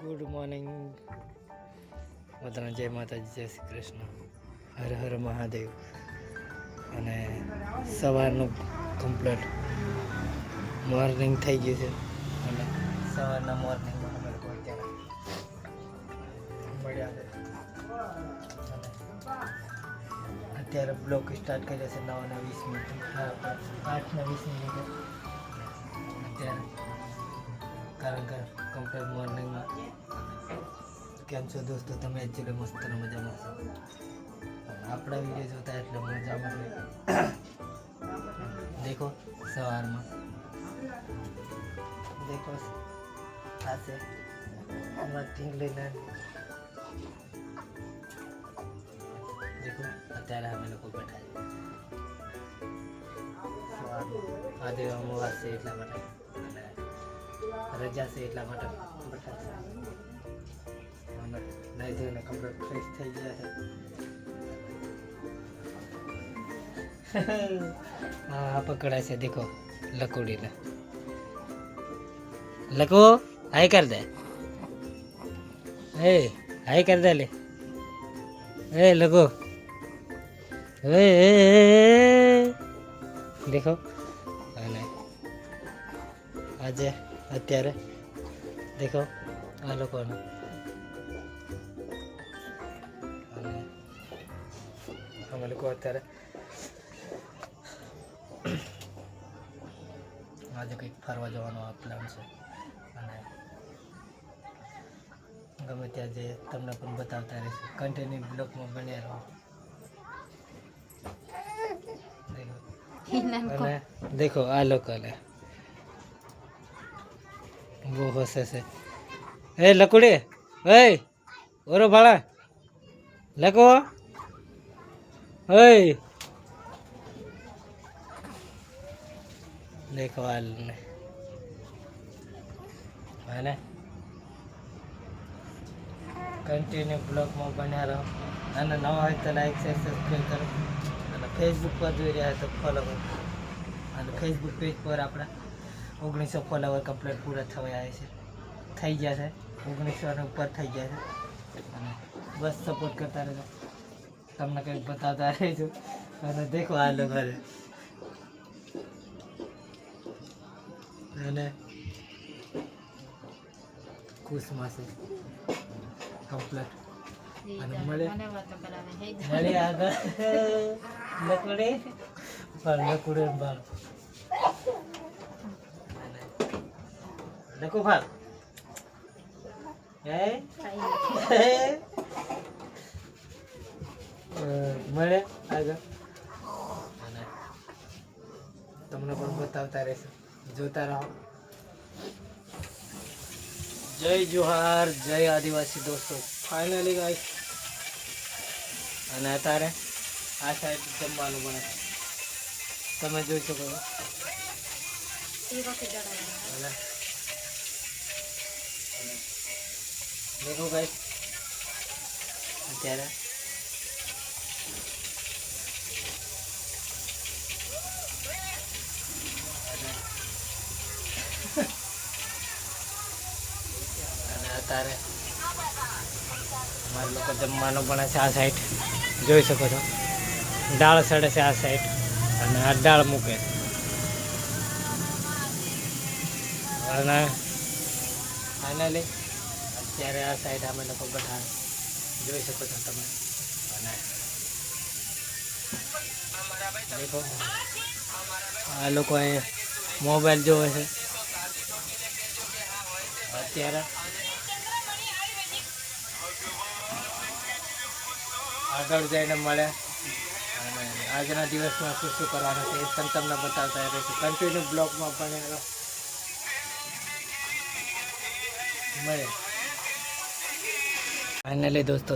Good morning બધાને જય માતાજી, જય શ્રી કૃષ્ણ, હર હર મહાદેવ. અને સવારનું કમ્પ્લીટ મોર્નિંગ થઈ ગયું છે અને સવારના મોર્નિંગમાં અમે લોકો અત્યારે મળ્યા છે. અત્યારે બ્લોક સ્ટાર્ટ કર્યો છે 9:20 8:20 અત્યારે કારણ કે કમ્પ્લીટ મોર્નિંગમાં. કેમ છો દોસ્તો? તમે એકચ્યુઅલી મસ્ત મજામાં છો. આપણા વિડીયો જોતા એટલે મજામાં છે. દેખો સવારમાં દેખો આ છે અમારા ટીંગલી લાઈન. દેખો અત્યારે અમે લોકો બેઠા છીએ. આજે અમાવાસ છે એટલા માટે અને રજા છે એટલા માટે બેઠા છે. નહીં ધોઈને કમ્પ્લીટ ફ્રેશ થઈ ગયા છે. હા પકડાય છે દેખો લકુડીને. લકો હાય કર દે, હાય કર દે લે. લકો દેખો. અને આજે અત્યારે દેખો આ લોકોનું અમે લોકો અત્યારે આજે કંઈક ફરવા જવાનો આ પ્લાન છે અને ગમે ત્યાં જે તમને પણ બતાવતા રહીશું. કન્ટિન્યુ બ્લોગમાં બન્યા રહો. અને દેખો આ લોકોને બહુ હસે છે. લકુડી ઓરો ભાડા લકો દેખો હાલને અને કન્ટિન્યુ બ્લોગમાં બન્યા રહો. અને નવા હોય તો લાઈક શેર સબસ્ક્રાઈબ કરો. અને ફેસબુક પર જોઈ રહ્યા તો ફોલો કરો. અને ફેસબુક પેજ પર આપણા 1900 ફોલોવર કમ્પ્લીટ પૂરા થવા આવે છે, થઈ ગયા છે. 1900 ઉપર થઈ ગયા છે. અને બસ સપોર્ટ કરતા રહેજો. તમને કંઈક બતાવતા રહેજો. અને દેખો આ લોકો અને ખુશમાં છે કમ્પ્લીટ. અને મળી આગળ લકડી પણ લકુડી બાળ લકુ ફાળ મળે આગળ. અને તમને પણ બતાવતા રહેશે, જોતા રહો. જય જોહાર, જય આદિવાસી દોસ્તો. ફાઇનલી ગાઈસ અને અત્યારે આ સાઈડ જમવાનું બને તમે જોઈ શકો છો. દેખો ગાઈસ અત્યારે અત્યારે અમારા લોકો જમવાનું બને છે. આ સાઈડ જોઈ શકો છો દાળ સડે છે આ સાઈડ અને આ દાળ મૂકે અને ફાઇનલી અત્યારે આ સાઈડ અમે લોકો બેઠા જોઈ શકો છો તમે. અને દેખો આ લોકો મોબાઈલ જોવે છે અત્યારે. આગળ જઈને મળે અને આજના દિવસમાં શું શું કરવાનું છે એ પણ તમને બતાવતા રહેશે. કન્ટિન્યુ બ્લોગમાં પણ મળે. ફાઇનલી દોસ્તો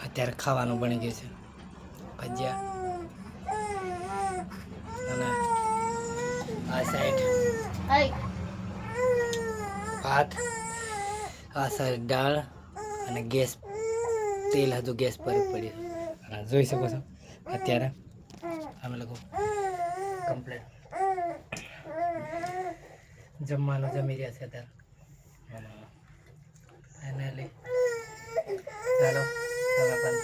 અત્યારે ખાવાનું બની ગયું છે. ભજીયા અને આ સાઈડ ભાત, આ સાઈડ દાળ અને ગેસ તેલ હતું ગેસ પર પડ્યું. અને જોઈ શકો છો અત્યારે અમે લોકો કમ્પ્લીટ જમવાનું જમી રહ્યા છે અત્યારે. ફાઇનલી ચાલો તમે પણ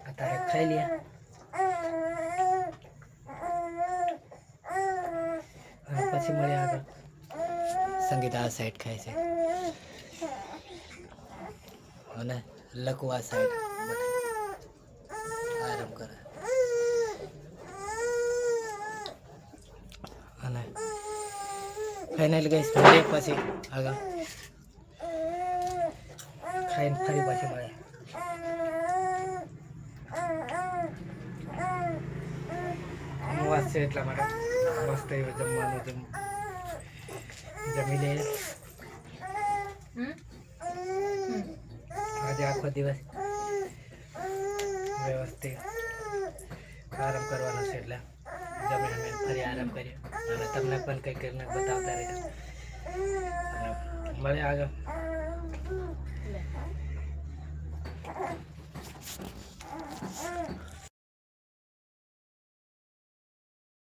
અત્યારે ખાઈ લે અને પછી મળ્યા આગળ. સંગીત આ સાઈડ ખાય છે અને લકુ આ સાઈડ આરામ કરે. અને ફાઇનલી ગઈ મળીએ પછી આગળ ખાઈને ફરી પાછી મળે. વાત છે એટલા માટે મસ્ત એવું જમવાનું જમી લઈએ. આજે આખો દિવસ વ્યવસ્થિત આરામ કરવાનો છે એટલે જમીને ફરી આરામ કરીએ અને તમને પણ કંઈક બતાવતા રહીએ. મળે આગળ